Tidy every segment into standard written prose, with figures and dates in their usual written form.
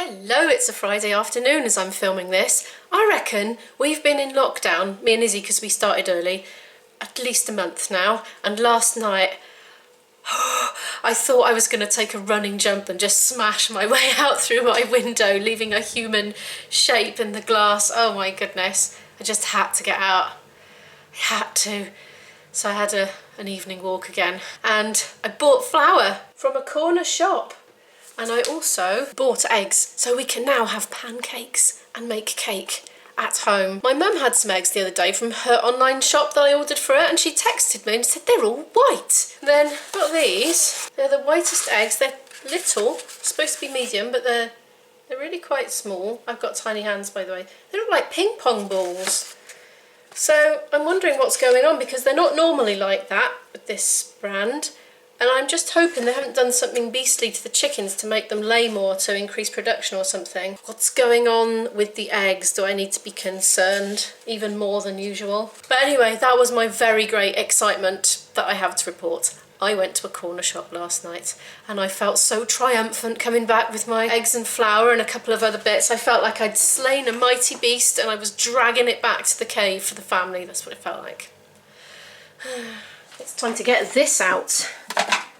Hello, it's a Friday afternoon as I'm filming this. I reckon we've been in lockdown, me and Izzy, because we started early, at least a month now, and last night I thought I was going to take a running jump and just smash my way out through my window, leaving a human shape in the glass. Oh my goodness, I just had to get out. I had to. So I had an evening walk again, and I bought flour from a corner shop. And I also bought eggs, so we can now have pancakes and make cake at home. My mum had some eggs the other day from her online shop that I ordered for her, and she texted me and said they're all white. Then I've got these. They're the whitest eggs. They're little, supposed to be medium, but they're really quite small. I've got tiny hands, by the way. They look like ping pong balls. So I'm wondering what's going on, because they're not normally like that with this brand. And I'm just hoping they haven't done something beastly to the chickens to make them lay more to increase production or something. What's going on with the eggs? Do I need to be concerned even more than usual? But anyway, that was my very great excitement that I have to report. I went to a corner shop last night and I felt so triumphant coming back with my eggs and flour and a couple of other bits. I felt like I'd slain a mighty beast and I was dragging it back to the cave for the family. That's what it felt like. It's time to get this out.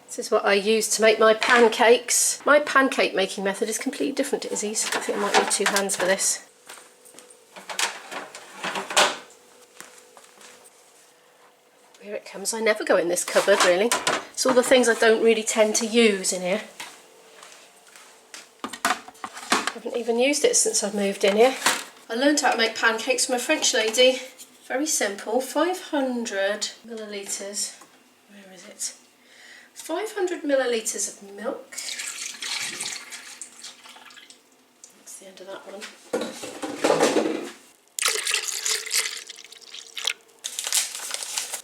This is what I use to make my pancakes. My pancake making method is completely different to Izzy's. I think I might need two hands for this. Here it comes. I never go in this cupboard really. It's all the things I don't really tend to use in here. I haven't even used it since I've moved in here. I learned how to make pancakes from a French lady. Very simple. 500 millilitres. Where is it? 500 millilitres of milk. That's the end of that one.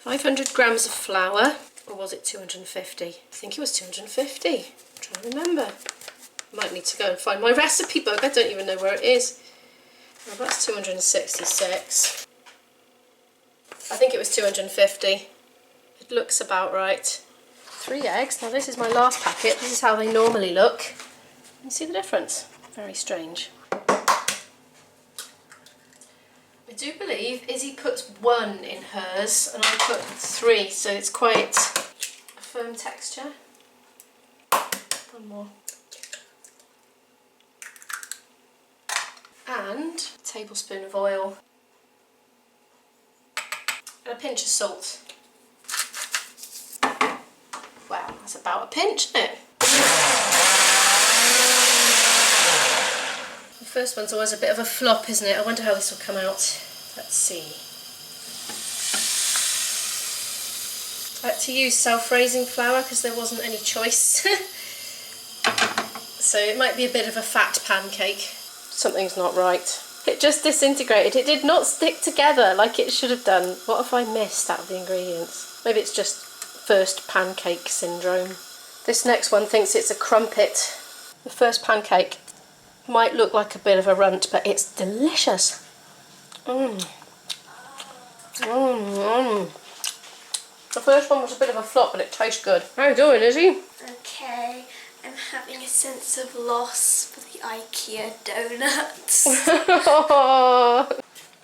500 grams of flour, or was it 250? I think it was 250. I'm trying to remember. I might need to go and find my recipe book. I don't even know where it is. Well, that's 266. I think it was 250. It looks about right. 3 eggs. Now this is my last packet. This is how they normally look. You see the difference? Very strange. I do believe Izzy puts 1 in hers and I put 3, so it's quite a firm texture. 1 more. And a tablespoon of oil. And a pinch of salt. Wow, that's about a pinch, isn't it? The first one's always a bit of a flop, isn't it? I wonder how this will come out. Let's see. I had to use self-raising flour because there wasn't any choice. So it might be a bit of a fat pancake. Something's not right. It just disintegrated. It did not stick together like it should have done. What have I missed out of the ingredients? Maybe it's just first pancake syndrome. This next one thinks it's a crumpet. The first pancake might look like a bit of a runt, but it's delicious. The first one was a bit of a flop, but it tastes good. How are you doing, Izzy? Okay, I'm having a sense of loss for the IKEA donuts.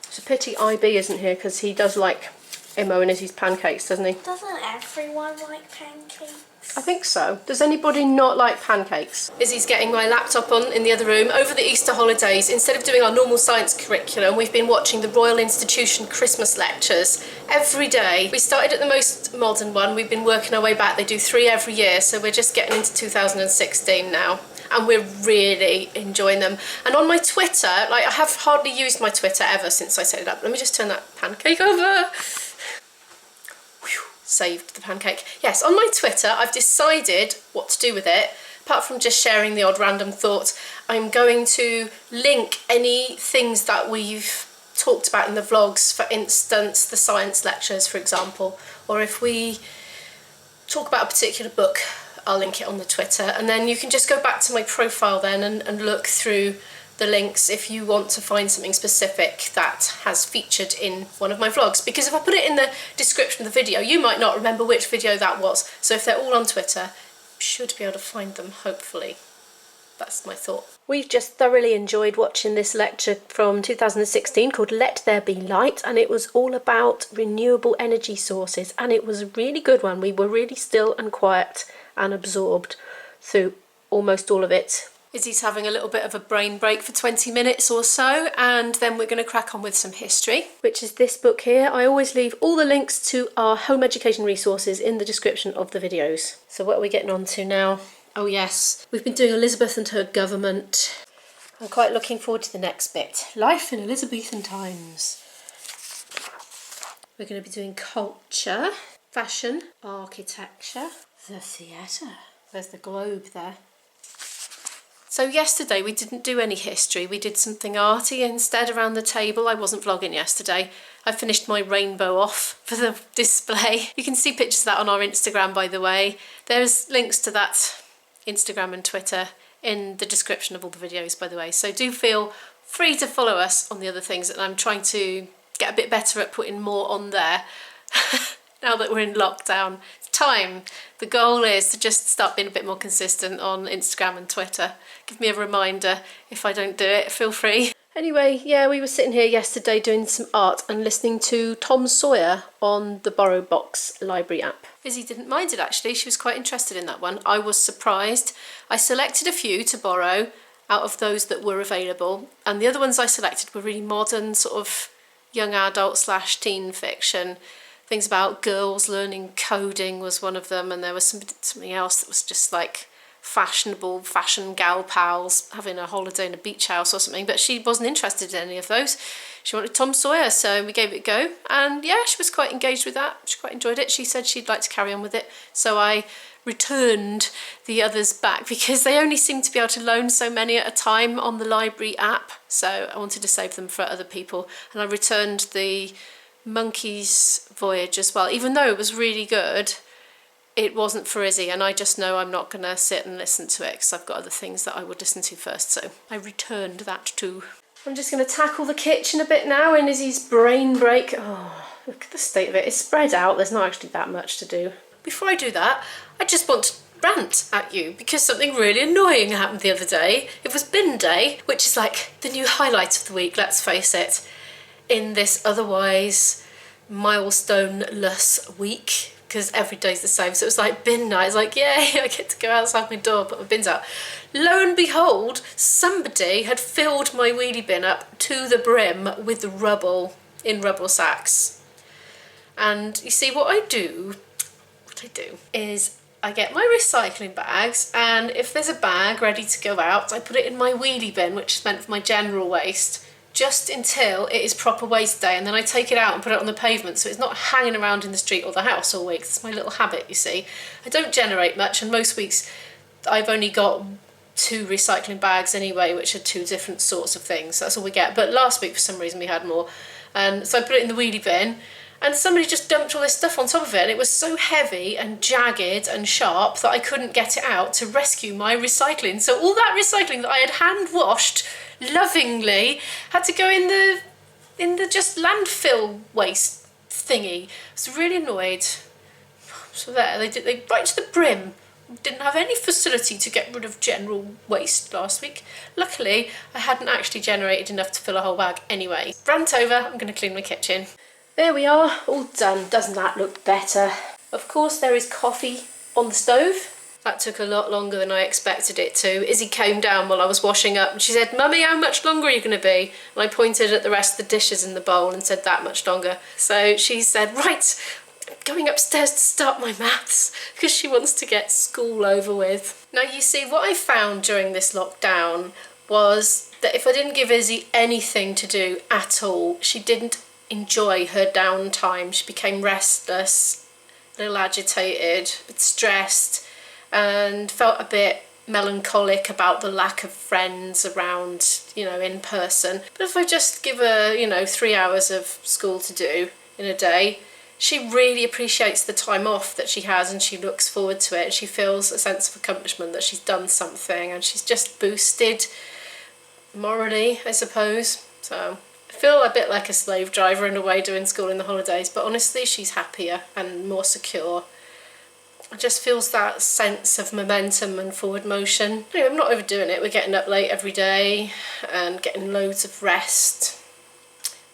It's a pity IB isn't here because he does like Imo and Izzy's pancakes, doesn't he? Doesn't everyone like pancakes? I think so. Does anybody not like pancakes? Izzy's getting my laptop on in the other room. Over the Easter holidays, instead of doing our normal science curriculum, we've been watching the Royal Institution Christmas lectures every day. We started at the most modern one. We've been working our way back. They do 3 every year, so we're just getting into 2016 now. And we're really enjoying them. And on my Twitter, like I have hardly used my Twitter ever since I set it up. Let me just turn that pancake over. Saved the pancake. Yes, on my Twitter I've decided what to do with it. Apart from just sharing the odd random thought, I'm going to link any things that we've talked about in the vlogs, for instance the science lectures for example, or if we talk about a particular book I'll link it on the Twitter, and then you can just go back to my profile then and look through the links if you want to find something specific that has featured in one of my vlogs, because if I put it in the description of the video you might not remember which video that was, so if they're all on Twitter you should be able to find them hopefully. That's my thought. We've just thoroughly enjoyed watching this lecture from 2016 called Let There Be Light, and it was all about renewable energy sources, and it was a really good one. We were really still and quiet and absorbed through almost all of it. Izzy's having a little bit of a brain break for 20 minutes or so, and then we're going to crack on with some history, which is this book here. I always leave all the links to our home education resources in the description of the videos. So what are we getting on to now? Oh yes, we've been doing Elizabeth and her government. I'm quite looking forward to the next bit. Life in Elizabethan times. We're going to be doing culture, fashion, architecture, the theatre. There's the globe there. So yesterday we didn't do any history, we did something arty instead around the table. I wasn't vlogging yesterday. I finished my rainbow off for the display. You can see pictures of that on our Instagram, by the way. There's links to that Instagram and Twitter in the description of all the videos, by the way. So do feel free to follow us on the other things, and I'm trying to get a bit better at putting more on there now that we're in lockdown. It's time. The goal is to just start being a bit more consistent on Instagram and Twitter. Give me a reminder if I don't do it, feel free. Anyway, yeah, we were sitting here yesterday doing some art and listening to Tom Sawyer on the Borrow Box library app. Izzy didn't mind it actually, she was quite interested in that one. I was surprised. I selected a few to borrow out of those that were available, and the other ones I selected were really modern, sort of young adult / teen fiction. Things about girls learning coding was one of them, and there was something else that was just like fashionable fashion gal pals having a holiday in a beach house or something, but she wasn't interested in any of those. She wanted Tom Sawyer, so we gave it a go, and yeah, she was quite engaged with that. She quite enjoyed it. She said she'd like to carry on with it, so I returned the others back because they only seem to be able to loan so many at a time on the library app, so I wanted to save them for other people, and I returned the Monkey's Voyage as well. Even though it was really good, it wasn't for Izzy, and I just know I'm not going to sit and listen to it because I've got other things that I would listen to first, so I returned that too. I'm just going to tackle the kitchen a bit now in Izzy's brain break. Oh, look at the state of it. It's spread out, there's not actually that much to do. Before I do that, I just want to rant at you because something really annoying happened the other day. It was bin day, which is like the new highlight of the week, let's face it, in this otherwise milestone-less week, because every day's the same. So it was like bin night. It's like, yay, I get to go outside my door, put my bins out. Lo and behold, somebody had filled my wheelie bin up to the brim with rubble in rubble sacks. And you see, what I do is I get my recycling bags, and if there's a bag ready to go out, I put it in my wheelie bin, which is meant for my general waste, just until it is proper waste day, and then I take it out and put it on the pavement so it's not hanging around in the street or the house all week. It's my little habit, you see. I don't generate much, and most weeks I've only got 2 recycling bags anyway, which are 2 different sorts of things. That's all we get. But last week for some reason we had more, and so I put it in the wheelie bin, and somebody just dumped all this stuff on top of it, and it was so heavy and jagged and sharp that I couldn't get it out to rescue my recycling. So all that recycling that I had hand washed lovingly had to go in the just landfill waste thingy. I was really annoyed. So there, they right to the brim. Didn't have any facility to get rid of general waste last week. Luckily, I hadn't actually generated enough to fill a whole bag anyway. Rant over, I'm going to clean my kitchen. There we are, all done. Doesn't that look better? Of course, there is coffee on the stove. That took a lot longer than I expected it to. Izzy came down while I was washing up and she said, "Mummy, how much longer are you going to be?" And I pointed at the rest of the dishes in the bowl and said, "That much longer." So she said, "Right, I'm going upstairs to start my maths," because she wants to get school over with. Now you see, what I found during this lockdown was that if I didn't give Izzy anything to do at all, she didn't enjoy her downtime. She became restless, a little agitated, a bit stressed, and felt a bit melancholic about the lack of friends around, you know, in person. But if I just give her, you know, 3 hours of school to do in a day, she really appreciates the time off that she has, and she looks forward to it. She feels a sense of accomplishment that she's done something, and she's just boosted morally, I suppose. So I feel a bit like a slave driver in a way doing school in the holidays, but honestly she's happier and more secure. It just feels that sense of momentum and forward motion. Anyway, I'm not overdoing it. We're getting up late every day and getting loads of rest.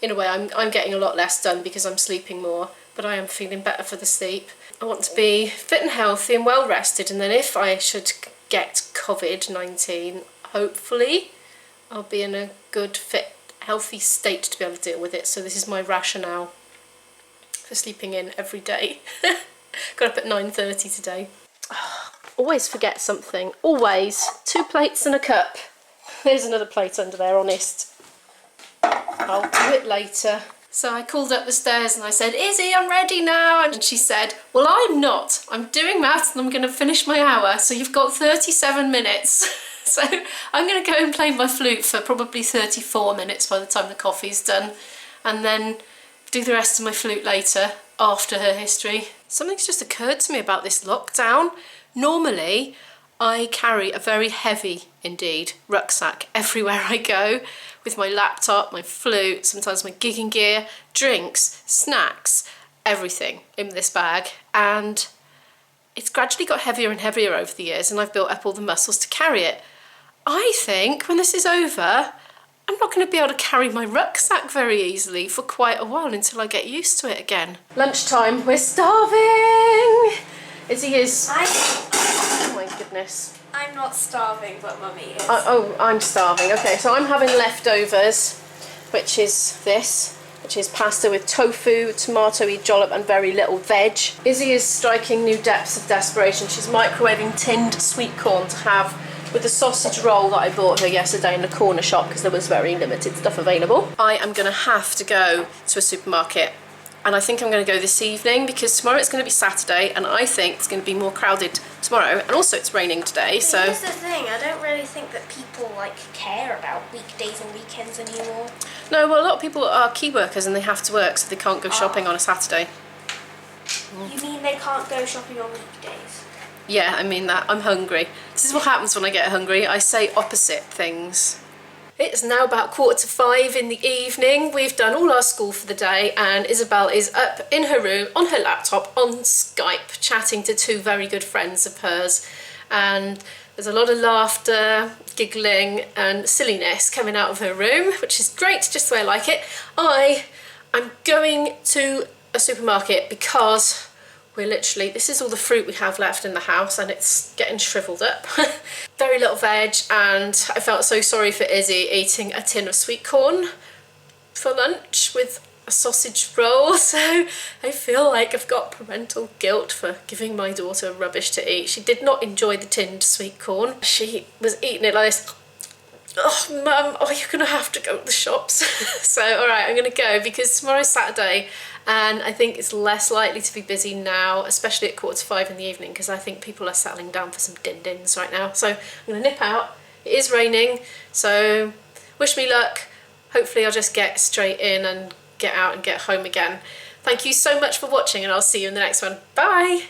In a way, I'm getting a lot less done because I'm sleeping more, but I am feeling better for the sleep. I want to be fit and healthy and well rested, and then if I should get COVID-19, hopefully I'll be in a good, fit, healthy state to be able to deal with it. So this is my rationale for sleeping in every day. Got up at 9:30 today. Always forget something. Always. 2 plates and a cup. There's another plate under there, honest. I'll do it later. So I called up the stairs and I said, Izzy, I'm ready now. And she said, well, I'm not. I'm doing maths and I'm going to finish my hour. So you've got 37 minutes. So I'm going to go and play my flute for probably 34 minutes by the time the coffee's done. And then do the rest of my flute later after her history. Something's just occurred to me about this lockdown. Normally, I carry a very heavy, indeed, rucksack everywhere I go, with my laptop, my flute, sometimes my gigging gear, drinks, snacks, everything in this bag. And it's gradually got heavier and heavier over the years, and I've built up all the muscles to carry it. I think when this is over, I'm not going to be able to carry my rucksack very easily for quite a while until I get used to it again. Lunchtime, we're starving! Izzy is... Oh my goodness. I'm not starving, but Mummy is. I'm starving. Okay, so I'm having leftovers, which is this, which is pasta with tofu, tomato-y dollop and very little veg. Izzy is striking new depths of desperation. She's microwaving tinned sweet corn to have with the sausage roll that I bought her yesterday in the corner shop because there was very limited stuff available. I am going to have to go to a supermarket, and I think I'm going to go this evening because tomorrow it's going to be Saturday and I think it's going to be more crowded tomorrow, and also it's raining today. But so here's the thing, I don't really think that people care about weekdays and weekends anymore. No, well, a lot of people are key workers and they have to work, so they can't go shopping on a Saturday. You mean they can't go shopping on weekdays? Yeah, I mean that. I'm hungry. This is what happens when I get hungry. I say opposite things. It's now about 4:45 in the evening. We've done all our school for the day and Isabel is up in her room on her laptop on Skype chatting to 2 very good friends of hers, and there's a lot of laughter, giggling and silliness coming out of her room, which is great, just the way I like it. I'm going to a supermarket because we're literally, this is all the fruit we have left in the house and it's getting shriveled up. Very little veg, and I felt so sorry for Izzy eating a tin of sweet corn for lunch with a sausage roll. So I feel like I've got parental guilt for giving my daughter rubbish to eat. She did not enjoy the tinned sweet corn. She was eating it like this. Oh, Mum, you're going to have to go to the shops. So, all right, I'm going to go because tomorrow's Saturday and I think it's less likely to be busy now, especially at 4:45 in the evening, because I think people are settling down for some din-dins right now. So I'm going to nip out. It is raining, so wish me luck. Hopefully I'll just get straight in and get out and get home again. Thank you so much for watching and I'll see you in the next one. Bye!